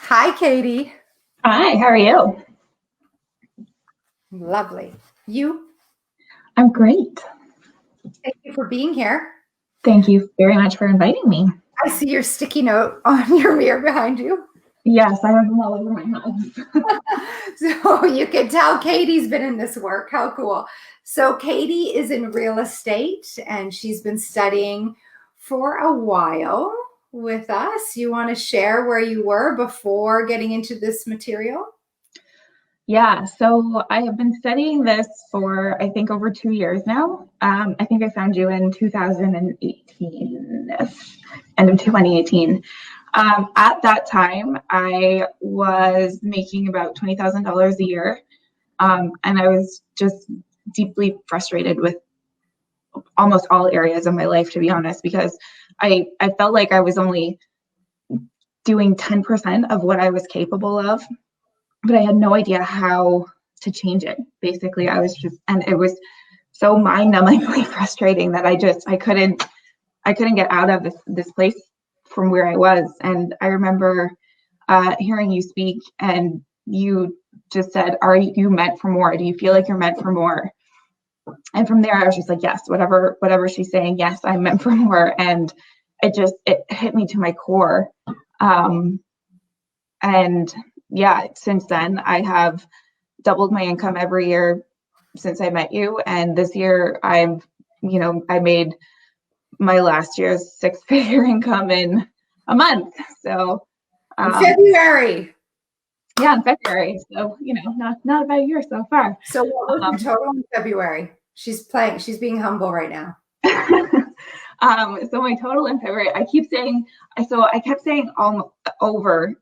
Hi, Katie. Hi, how are you? Lovely. You, I'm great. thank you for being here. Thank you very much for inviting me. I see your sticky note on your mirror behind you. Yes, I have them all over my house. So you can tell Katie's been in this work. How cool. So Katie is in real estate and she's been studying for a while with us. You want to share where you were before getting into this material? Yeah, so I have been studying this for I think over 2 years now. I think I found you in 2018, end of 2018. At that time, I was making about $20,000 a year, and I was just deeply frustrated with almost all areas of my life, to be honest, because I felt like I was only doing 10% of what I was capable of, but I had no idea how to change it. Basically, I was just, and it was so mind-numbingly frustrating that I couldn't get out of this place from where I was. And I remember hearing you speak, and you just said, "Are you meant for more? Do you feel like you're meant for more?" And from there, I was just like, "Yes, whatever she's saying, yes, I'm meant for more." And it hit me to my core. Um, and yeah, since then I have doubled my income every year since I met you. And this year I made my last year's six-figure income in a month. So In um, February. yeah, in February. So, not about a year so far. So what was your Um, total in February? She's being humble right now. so my total in February, I kept saying over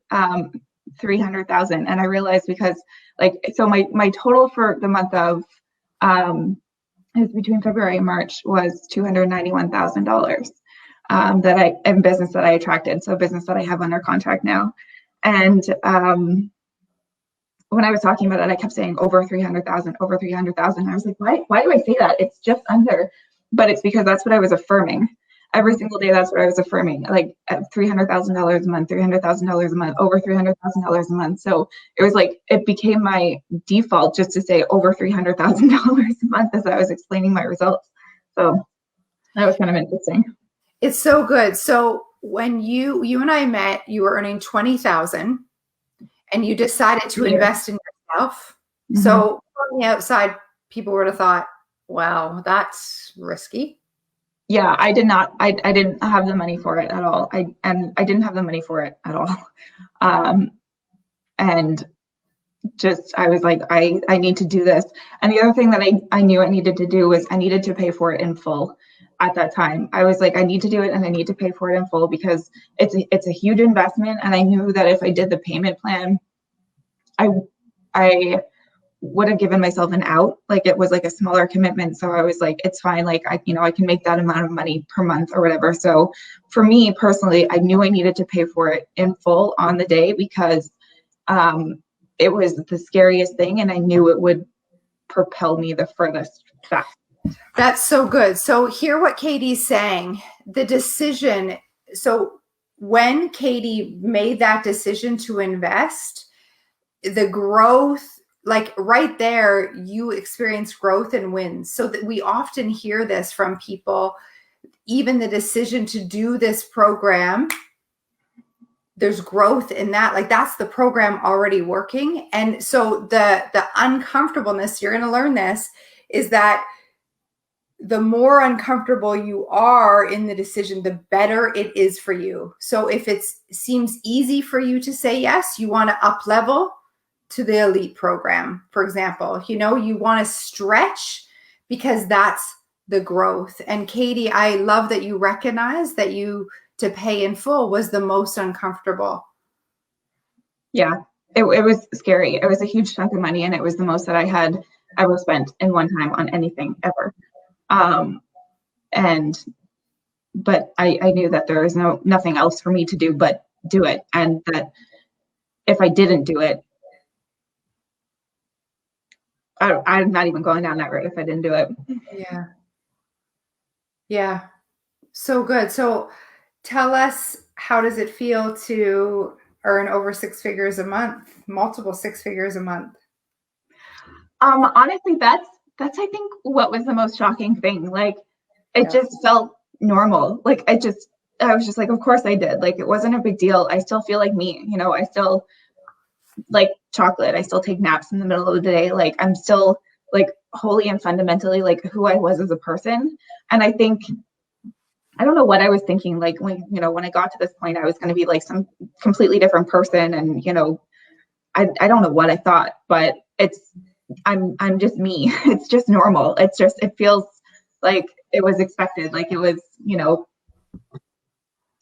300,000. And I realized because my total for the month of is between February and March was $291,000 in business that I attracted. So business that I have under contract now. And when I was talking about it, I kept saying over 300,000, over 300,000. I was like, why do I say that? It's just under, but it's because that's what I was affirming. Every single day, that's what I was affirming, like $300,000 a month, $300,000 a month, over $300,000 a month. So it was like, it became my default just to say over $300,000 a month as I was explaining my results. So that was kind of interesting. It's so good. So when you and I met, you were earning 20,000 and you decided to Yeah. invest in yourself. Mm-hmm. So from the outside, people would have thought, wow, that's risky. Yeah, I did not. I didn't have the money for it at all. I didn't have the money for it at all. Um, and just I was like, I need to do this. And the other thing that I knew I needed to do was I needed to pay for it in full. At that time, I was like, I need to do it, and I need to pay for it in full because it's a huge investment. And I knew that if I did the payment plan, I I would have given myself an out. Like it was like a smaller commitment. So I was like, it's fine. Like I can make that amount of money per month or whatever. So for me personally, I knew I needed to pay for it in full on the day because um, it was the scariest thing, and I knew it would propel me the furthest fast. That's so good. So hear what Katie's saying. The decision. So when Katie made that decision to invest, the growth, like right there, you experience growth and wins. So that we often hear this from people, even the decision to do this program, there's growth in that. Like that's the program already working. And so the uncomfortableness, you're going to learn this, is that the more uncomfortable you are in the decision, the better it is for you. So if it seems easy for you to say yes, you want to up level to the elite program, for example. You want to stretch because that's the growth. And Katie, I love that you recognize that to pay in full was the most uncomfortable. Yeah, it was scary. It was a huge chunk of money, and it was the most that I had ever spent in one time on anything ever. Um, and but I knew that there was nothing else for me to do but do it, and that if I didn't do it, I'm not even going down that road if I didn't do it. Yeah. Yeah. So good. So tell us, how does it feel to earn over 6 figures a month, multiple 6 figures a month? Honestly, that's I think what was the most shocking thing. Like, it Yeah. just felt normal. Like, I was just like, of course I did. Like, it wasn't a big deal. I still feel like me, you know, I still like chocolate. I still take naps in the middle of the day. Like, I'm still like wholly and fundamentally like who I was as a person. And I think, I don't know what I was thinking, like when, you know, when I got to this point, I was going to be like some completely different person. And, you know, I don't know what I thought, but I'm just me. It's just normal. It's just, it feels like it was expected. Like it was, you know,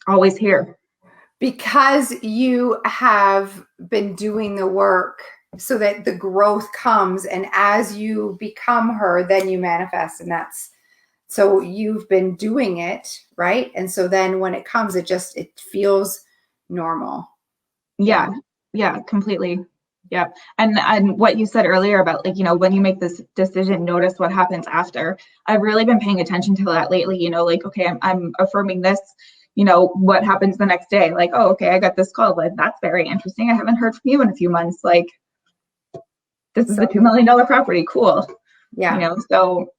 always here. Because you have been doing the work so that the growth comes, and as you become her, then you manifest. And that's, so you've been doing it, right? And so then when it comes, it feels normal. Yeah. Yeah, completely. Yeah. And what you said earlier about, like, you know, when you make this decision, notice what happens after. I've really been paying attention to that lately, you know, like, okay, I'm affirming this, you know, what happens the next day? Like, oh, okay, I got this call. Like, that's very interesting. I haven't heard from you in a few months. Like, this is So, the $2 million property. Cool. yeah. You know, so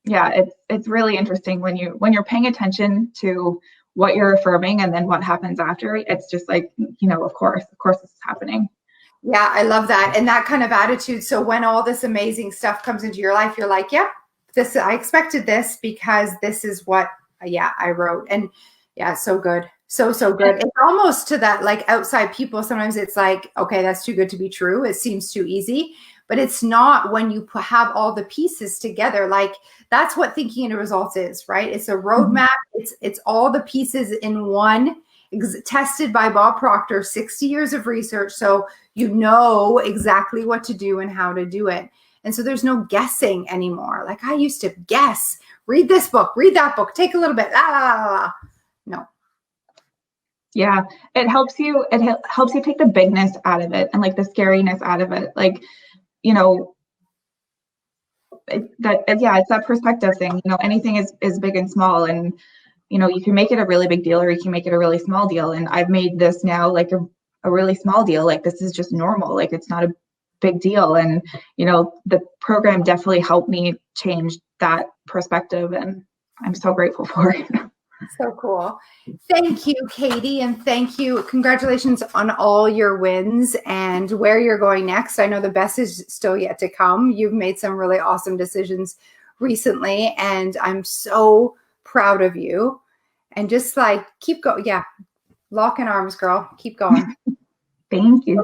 yeah, it's really interesting when you're paying attention to what you're affirming and then what happens after. It's just like, you know, of course this is happening. Yeah, I love that. And that kind of attitude. So when all this amazing stuff comes into your life, you're like, yep, this, I expected this because this is what, yeah, I wrote. And yeah, so good. So good. It's almost to that, like, outside people, sometimes it's like, okay, that's too good to be true. It seems too easy, but it's not when you have all the pieces together. Like, that's what thinking into results is, right? It's a roadmap. It's all the pieces in one, tested by Bob Proctor, 60 years of research. So you know exactly what to do and how to do it. And so there's no guessing anymore. Like, I used to guess, read this book, read that book, take a little bit, la, la, la, la. No. Yeah, it helps you take the bigness out of it and like the scariness out of it. Like, you know, yeah, it's that perspective thing. You know, anything is big and small, and you know, you can make it a really big deal or you can make it a really small deal. And I've made this now like a really small deal. Like, this is just normal. Like, it's not a big deal. And, you know, the program definitely helped me change that perspective. And I'm so grateful for it. So cool. Thank you, Katie. And thank you. Congratulations on all your wins and where you're going next. I know the best is still yet to come. You've made some really awesome decisions recently, and I'm so proud of you. And just like, keep going. Yeah. Lock in arms, girl. Keep going. Thank you.